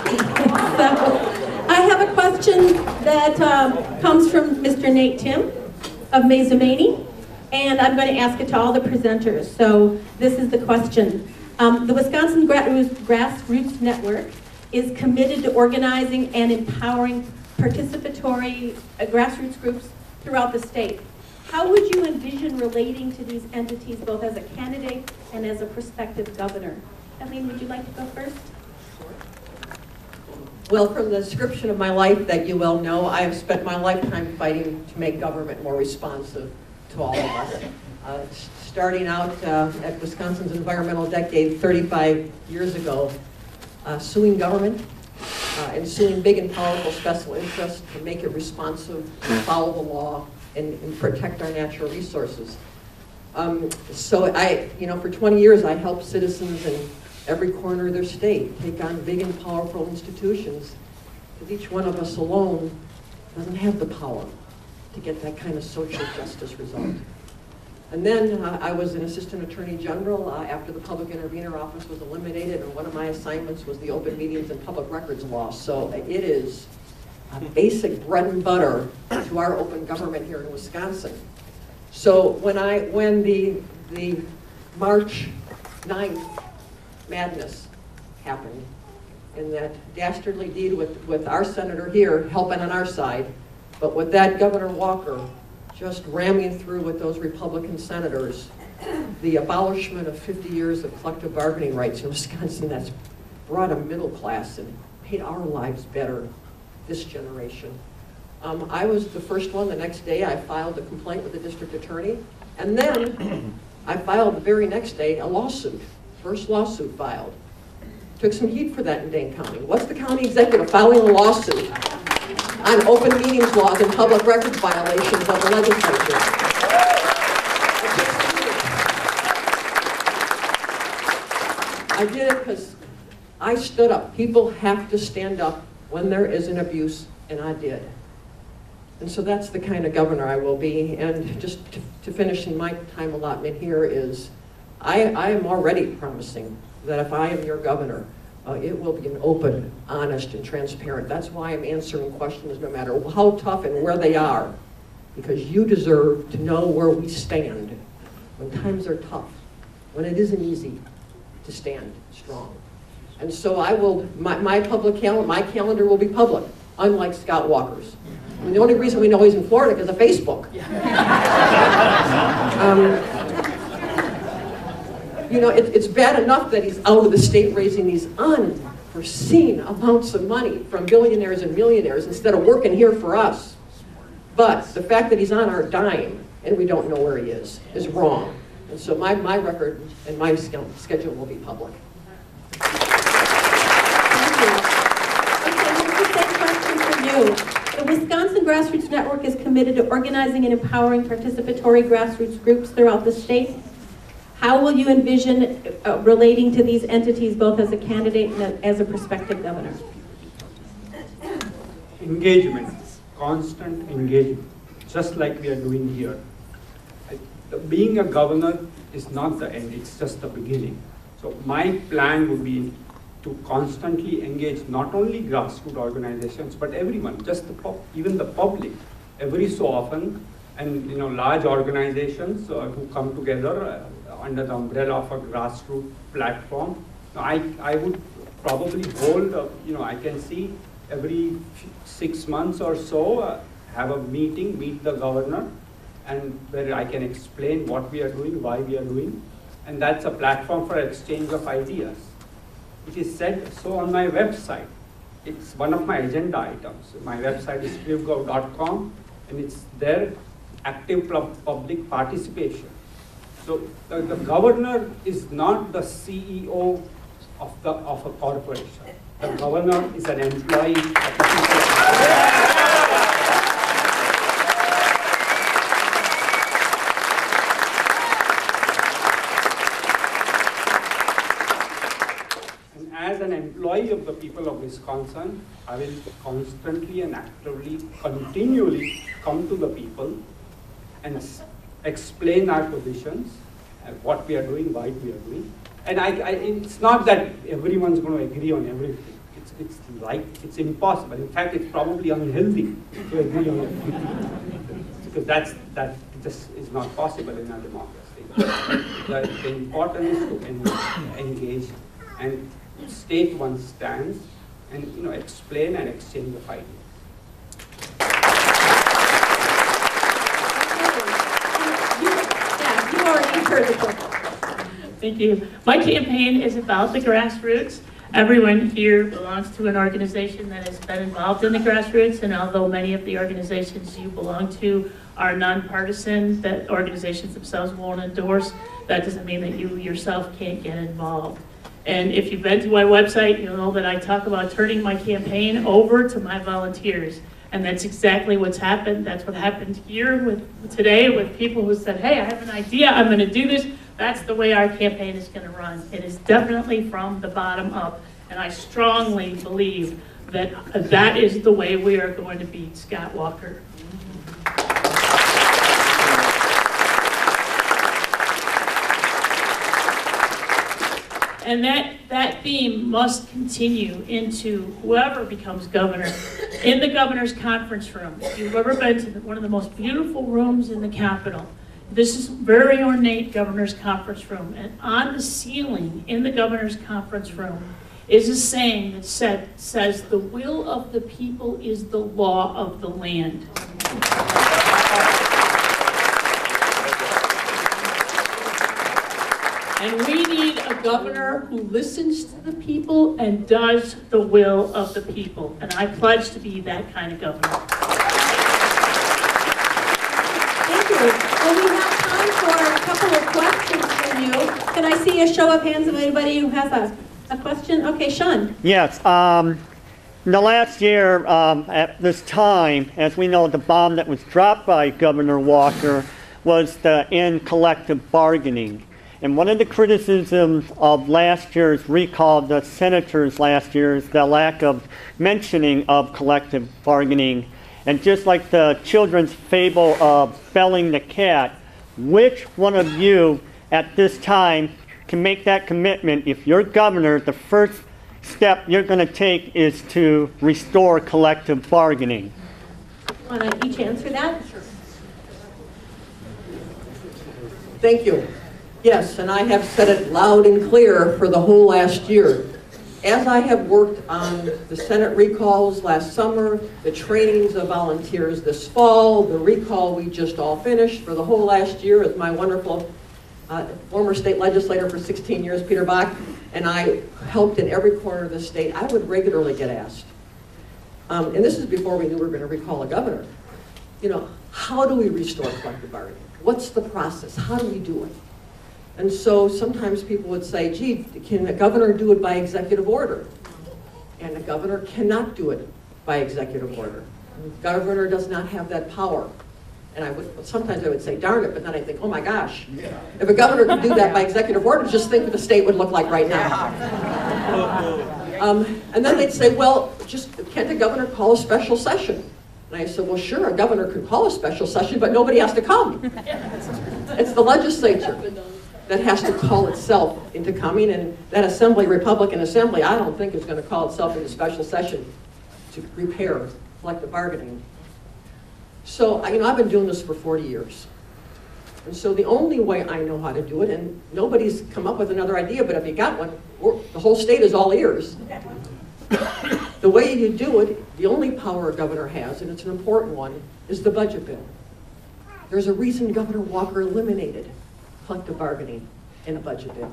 I have a question that comes from Mr. Nate Tim of Mazomanie, and I'm going to ask it to all the presenters. So this is the question. The Wisconsin Grassroots Network is committed to organizing and empowering participatory grassroots groups throughout the state. How would you envision relating to these entities both as a candidate and as a prospective governor? Eileen, would you like to go first? Well, from the description of my life that you well know, I have spent my lifetime fighting to make government more responsive to all of us. Starting out at Wisconsin's Environmental Decade 35 years ago, suing government and suing big and powerful special interests to make it responsive, follow the law, and protect our natural resources. So for 20 years I helped citizens in every corner of their state take on big and powerful institutions, because each one of us alone doesn't have the power to get that kind of social justice result. And then I was an assistant attorney general after the public intervener office was eliminated, and one of my assignments was the open meetings and public records law. So it is a basic bread and butter to our open government here in Wisconsin. So when the March 9th madness happened, in that dastardly deed with our senator here helping on our side, but with that Governor Walker just ramming through with those Republican senators, the abolishment of 50 years of collective bargaining rights in Wisconsin, that's brought a middle class and made our lives better, this generation. I was the first one. The next day I filed a complaint with the district attorney, and then I filed the very next day a lawsuit, first lawsuit filed. Took some heat for that in Dane County. What's the county executive filing a lawsuit on open meetings laws and public records violations of the legislature? I did it because I stood up. People have to stand up when there is an abuse, and I did. And so that's the kind of governor I will be. And just to finish in my time allotment here is, I am already promising that if I am your governor, it will be an open, honest, and transparent. That's why I'm answering questions no matter how tough and where they are, because you deserve to know where we stand when times are tough, when it isn't easy to stand strong. And so I will, my calendar will be public, unlike Scott Walker's. I mean, the only reason we know he's in Florida is because of Facebook. It's bad enough that he's out of the state raising these unforeseen amounts of money from billionaires and millionaires instead of working here for us. But the fact that he's on our dime and we don't know where he is wrong. And so my record and my schedule will be public. The Wisconsin Grassroots Network is committed to organizing and empowering participatory grassroots groups throughout the state. How will you envision relating to these entities both as a candidate and as a prospective governor? Engagement, constant engagement, just like we are doing here. Being a governor is not the end, it's just the beginning. So my plan would be to constantly engage not only grassroots organizations, but everyone, even the public, every so often, and large organizations who come together under the umbrella of a grassroots platform. I would probably hold, I can see every 6 months or so, have a meeting, meet the governor, and where I can explain what we are doing, why we are doing, and that's a platform for exchange of ideas. It is said so on my website. It's one of my agenda items. My website is cliffgov.com, and it's there, active public participation. So the governor is not the CEO of a corporation. The governor is an employee of the people. As an employee of the people of Wisconsin, I will constantly and actively, continually come to the people and explain our positions, and what we are doing, why we are doing. And it's not that everyone's going to agree on everything. it's impossible. In fact, it's probably unhealthy to agree on it. Because that just is not possible in a democracy. The important is to engage and state one's stance and explain and exchange of ideas. You already heard the question. Thank you. My campaign is about the grassroots. Everyone here belongs to an organization that has been involved in the grassroots, and although many of the organizations you belong to are nonpartisan, that organizations themselves won't endorse, that doesn't mean that you yourself can't get involved. And if you've been to my website, you'll know that I talk about turning my campaign over to my volunteers. And that's exactly what's happened. That's what happened here today with people who said, hey, I have an idea, I'm going to do this. That's the way our campaign is going to run. It is definitely from the bottom up. And I strongly believe that that is the way we are going to beat Scott Walker. And that theme must continue into whoever becomes governor. In the governor's conference room, if you've ever been to one of the most beautiful rooms in the Capitol, this is a very ornate governor's conference room. And on the ceiling in the governor's conference room is a saying that says, the will of the people is the law of the land. And we need a governor who listens to the people and does the will of the people. And I pledge to be that kind of governor. Thank you. Well, we have time for a couple of questions from you. Can I see a show of hands of anybody who has a question? Okay, Sean. Yes. In the last year, at this time, as we know, the bomb that was dropped by Governor Walker was the end collective bargaining. And one of the criticisms of last year's recall of the senators last year is the lack of mentioning of collective bargaining. And just like the children's fable of Felling the Cat, which one of you at this time can make that commitment? If you're governor, the first step you're going to take is to restore collective bargaining. Want to each answer that? Sure. Thank you. Yes, and I have said it loud and clear for the whole last year. As I have worked on the Senate recalls last summer, the trainings of volunteers this fall, the recall we just all finished for the whole last year with my wonderful former state legislator for 16 years, Peter Bach, and I helped in every corner of the state, I would regularly get asked. And this is before we knew we were going to recall a governor. How do we restore collective bargaining? What's the process? How do we do it? And so sometimes people would say, gee, can the governor do it by executive order? And the governor cannot do it by executive order. The governor does not have that power. And sometimes I would say, darn it, but then I think, oh my gosh, if a governor could do that by executive order, just think what the state would look like right now. And then they'd say, well, can't the governor call a special session? And I said, well, sure, a governor could call a special session, but nobody has to come. It's the legislature that has to call itself into coming, and that assembly, Republican Assembly, I don't think is going to call itself into special session to repair collective bargaining. So, I've been doing this for 40 years. And so the only way I know how to do it, and nobody's come up with another idea, but if you got one, the whole state is all ears. The way you do it, the only power a governor has, and it's an important one, is the budget bill. There's a reason Governor Walker eliminated collective bargaining in a budget bill.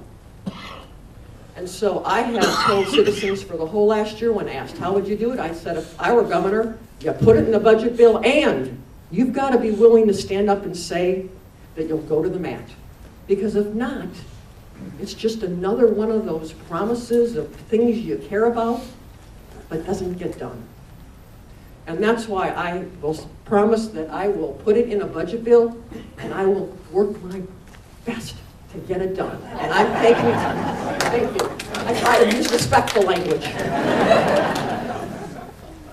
And so I have told citizens for the whole last year when asked, how would you do it? I said, if I were governor, you put it in the budget bill, and you've got to be willing to stand up and say that you'll go to the mat. Because if not, it's just another one of those promises of things you care about, but doesn't get done. And that's why I will promise that I will put it in a budget bill, and I will work my best to get it done. And I'm taking it. Thank you. I try to use respectful language.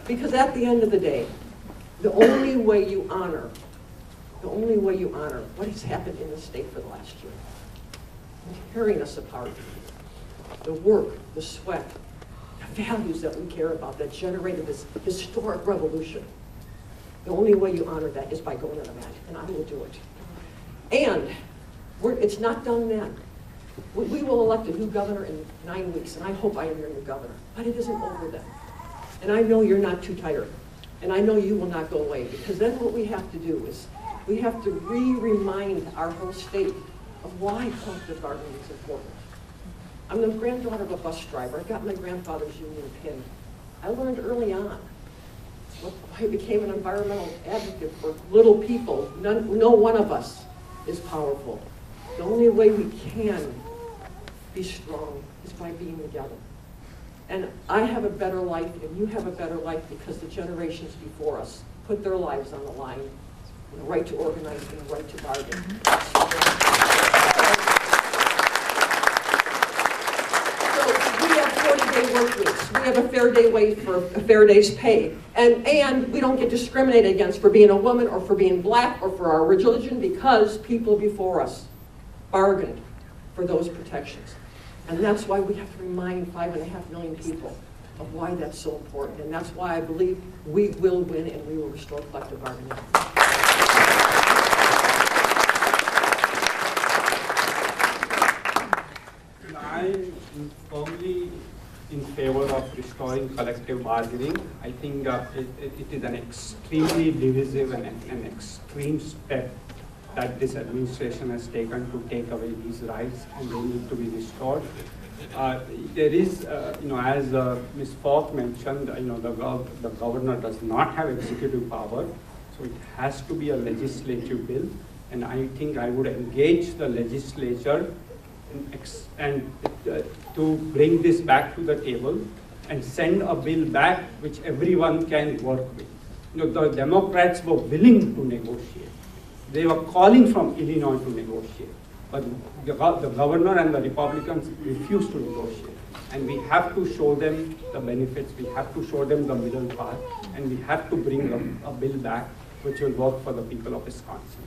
Because at the end of the day, the only way you honor what has happened in the state for the last year, tearing us apart, the work, the sweat, the values that we care about that generated this historic revolution. The only way you honor that is by going to the mat, and I will do it. And it's not done then. We will elect a new governor in 9 weeks, and I hope I am your new governor. But it isn't over then. And I know you're not too tired. And I know you will not go away, because then what we have to do is we have to remind our whole state of why collective bargaining is important. I'm the granddaughter of a bus driver. I got my grandfather's union pin. I learned early on. I became an environmental advocate for little people. No one of us is powerful. The only way we can be strong is by being together. And I have a better life, and you have a better life because the generations before us put their lives on the line, the right to organize and the right to bargain. So we have 40-day work weeks. We have a fair day wage for a fair day's pay. And we don't get discriminated against for being a woman or for being black or for our religion because people before us bargained for those protections. And that's why we have to remind 5.5 million people of why that's so important. And that's why I believe we will win and we will restore collective bargaining. I'm firmly in favor of restoring collective bargaining. I think it is an extremely divisive and an extreme step that this administration has taken to take away these rights, and they need to be restored. There is, as Ms. Falk mentioned, the governor does not have executive power, so it has to be a legislative bill, and I think I would engage the legislature to bring this back to the table and send a bill back which everyone can work with. The Democrats were willing to negotiate. They were calling from Illinois to negotiate, but the governor and the Republicans refused to negotiate. And we have to show them the benefits, we have to show them the middle path, and we have to bring a bill back which will work for the people of Wisconsin.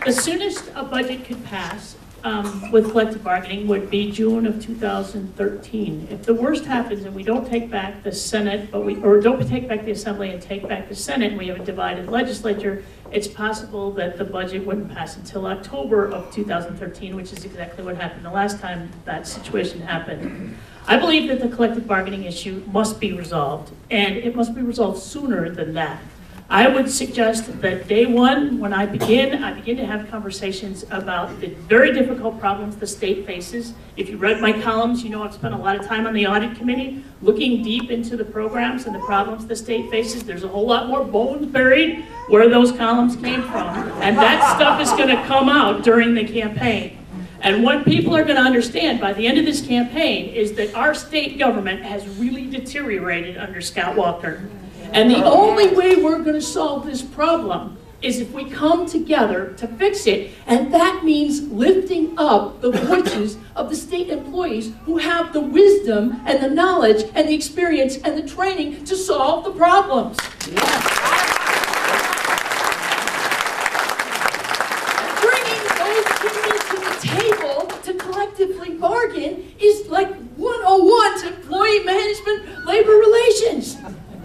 The soonest a budget could pass with collective bargaining would be June of 2013. If the worst happens and we don't take back the Senate, or don't take back the Assembly and take back the Senate, and we have a divided legislature, it's possible that the budget wouldn't pass until October of 2013, which is exactly what happened the last time that situation happened. I believe that the collective bargaining issue must be resolved, and it must be resolved sooner than that. I would suggest that day one, when I begin to have conversations about the very difficult problems the state faces. If you read my columns, you know I've spent a lot of time on the audit committee looking deep into the programs and the problems the state faces. There's a whole lot more bones buried where those columns came from. And that stuff is going to come out during the campaign. And what people are going to understand by the end of this campaign is that our state government has really deteriorated under Scott Walker. And the only way we're going to solve this problem is if we come together to fix it, and that means lifting up the voices of the state employees who have the wisdom and the knowledge and the experience and the training to solve the problems. Yes. Bringing those people to the table to collectively bargain is like 101 to employee management, labor relations.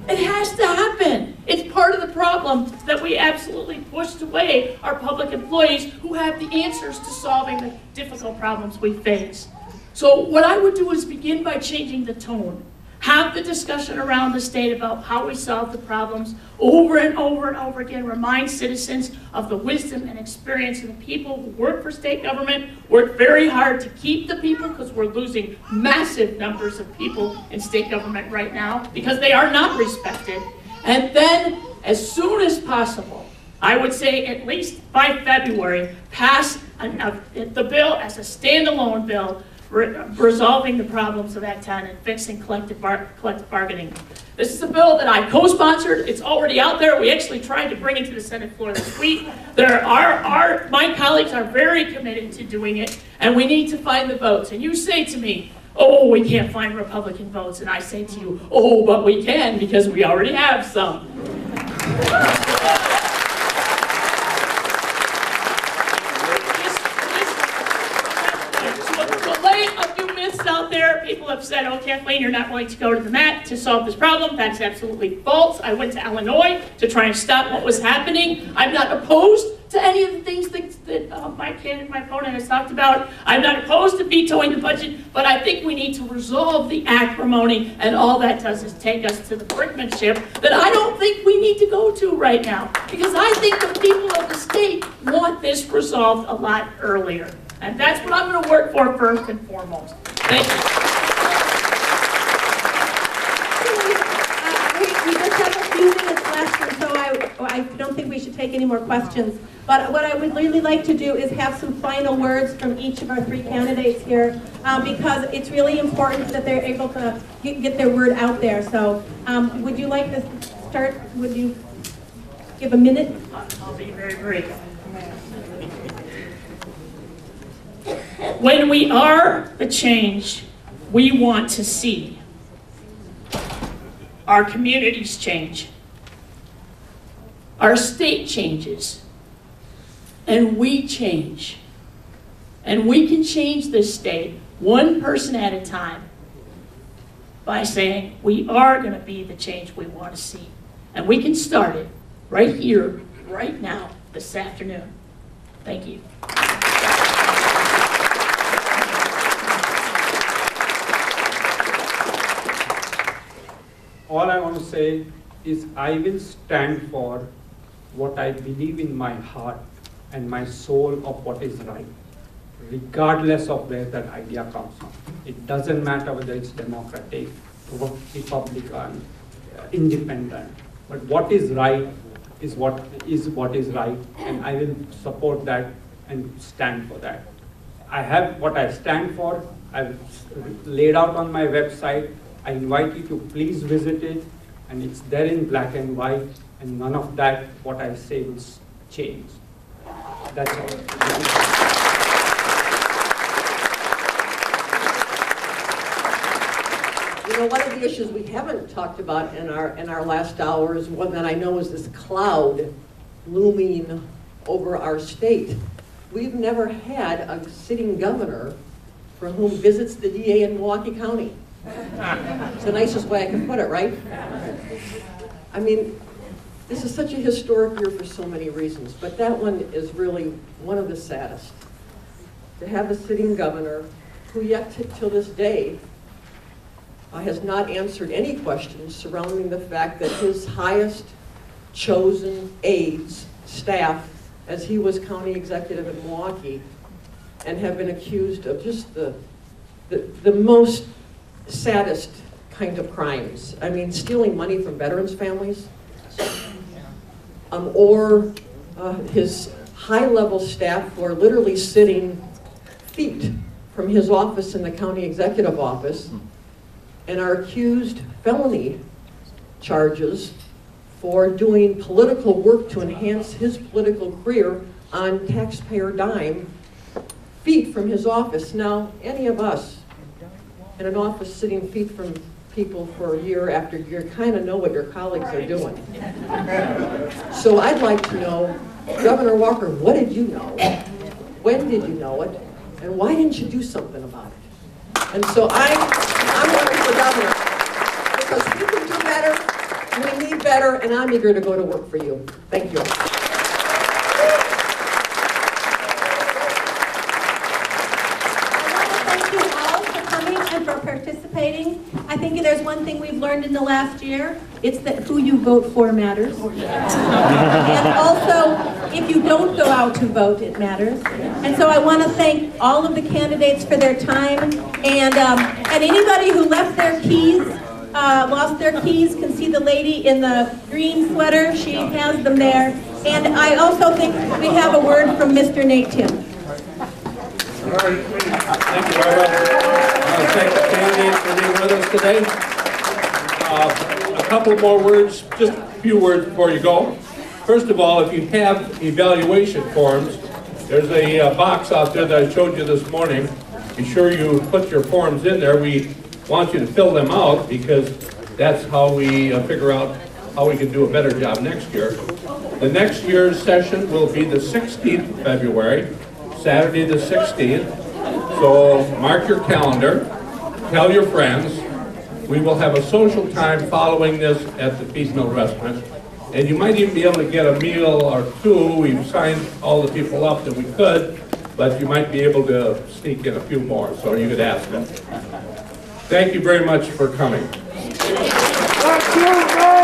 It has to happen. It's part of the problem that we absolutely pushed away our public employees who have the answers to solving the difficult problems we face. So what I would do is begin by changing the tone. Have the discussion around the state about how we solve the problems over and over and over again. Remind citizens of the wisdom and experience of the people who work for state government, work very hard to keep the people, because we're losing massive numbers of people in state government right now because they are not respected. And then, as soon as possible, I would say at least by February, pass the bill as a standalone bill resolving the problems of Act 10 and fixing collective bargaining. This is a bill that I co-sponsored. It's already out there. We actually tried to bring it to the Senate floor this week. My colleagues are very committed to doing it, and we need to find the votes. And you say to me, oh, we can't find Republican votes. And I say to you, oh, but we can, because we already have some. Kathleen, you're not willing to go to the mat to solve this problem. That's absolutely false. I went to Illinois to try and stop what was happening. I'm not opposed to any of the things that my opponent has talked about. I'm not opposed to vetoing the budget, but I think we need to resolve the acrimony, and all that does is take us to the brinkmanship that I don't think we need to go to right now, because I think the people of the state want this resolved a lot earlier. And that's what I'm going to work for first and foremost. Thank you. We just have a few minutes left, and so I don't think we should take any more questions. But what I would really like to do is have some final words from each of our three candidates here, because it's really important that they're able to get their word out there. So would you like to start? Would you give a minute? I'll be very brief. When we are the change we want to see, our communities change, our state changes, and we change. And we can change this state one person at a time by saying we are going to be the change we want to see. And we can start it right here, right now, this afternoon. Thank you. All I want to say is I will stand for what I believe in my heart and my soul of what is right, regardless of where that idea comes from. It doesn't matter whether it's Democratic, Republican, independent, but what is right is what is right, and I will support that and stand for that. I have what I stand for. I've laid out on my website. I invite you to please visit it, and it's there in black and white, and none of that, what I say, will change. That's all. You know, one of the issues we haven't talked about in our last hour is one that I know is this cloud looming over our state. We've never had a sitting governor for whom visits the DA in Milwaukee County. It's the nicest way I can put it, right? I mean, this is such a historic year for so many reasons, but that one is really one of the saddest. To have a sitting governor who yet till this day has not answered any questions surrounding the fact that his highest chosen aides, staff, as he was county executive in Milwaukee, and have been accused of just the most saddest kind of crimes. I mean, stealing money from veterans' families, or his high-level staff who are literally sitting feet from his office in the county executive office and are accused felony charges for doing political work to enhance his political career on taxpayer dime, feet from his office. Now, any of us in an office sitting feet from people for year after year kind of know what your colleagues are doing. So I'd like to know, Governor Walker, what did you know? When did you know it? And why didn't you do something about it? And so I'm running for governor because we can do better, we need better, and I'm eager to go to work for you. Thank you. Participating. I think there's one thing we've learned in the last year. It's that who you vote for matters. And also, if you don't go out to vote, it matters. And so I want to thank all of the candidates for their time. And anybody who left their keys, lost their keys, can see the lady in the green sweater. She has them there. And I also think we have a word from Mr. Nate Tim. All right. Thank you very much. I want to thank the candidates for being with us today. A couple more words, just a few words before you go. First of all, if you have evaluation forms, there's a box out there that I showed you this morning. Be sure you put your forms in there. We want you to fill them out because that's how we figure out how we can do a better job next year. The next year's session will be the 16th of February, Saturday the 16th. So mark your calendar, tell your friends, We will have a social time following this at the Peace Mill Restaurant. And you might even be able to get a meal or two. We've signed all the people up that we could, but you might be able to sneak in a few more, so you could ask them. Thank you very much for coming. Thank you,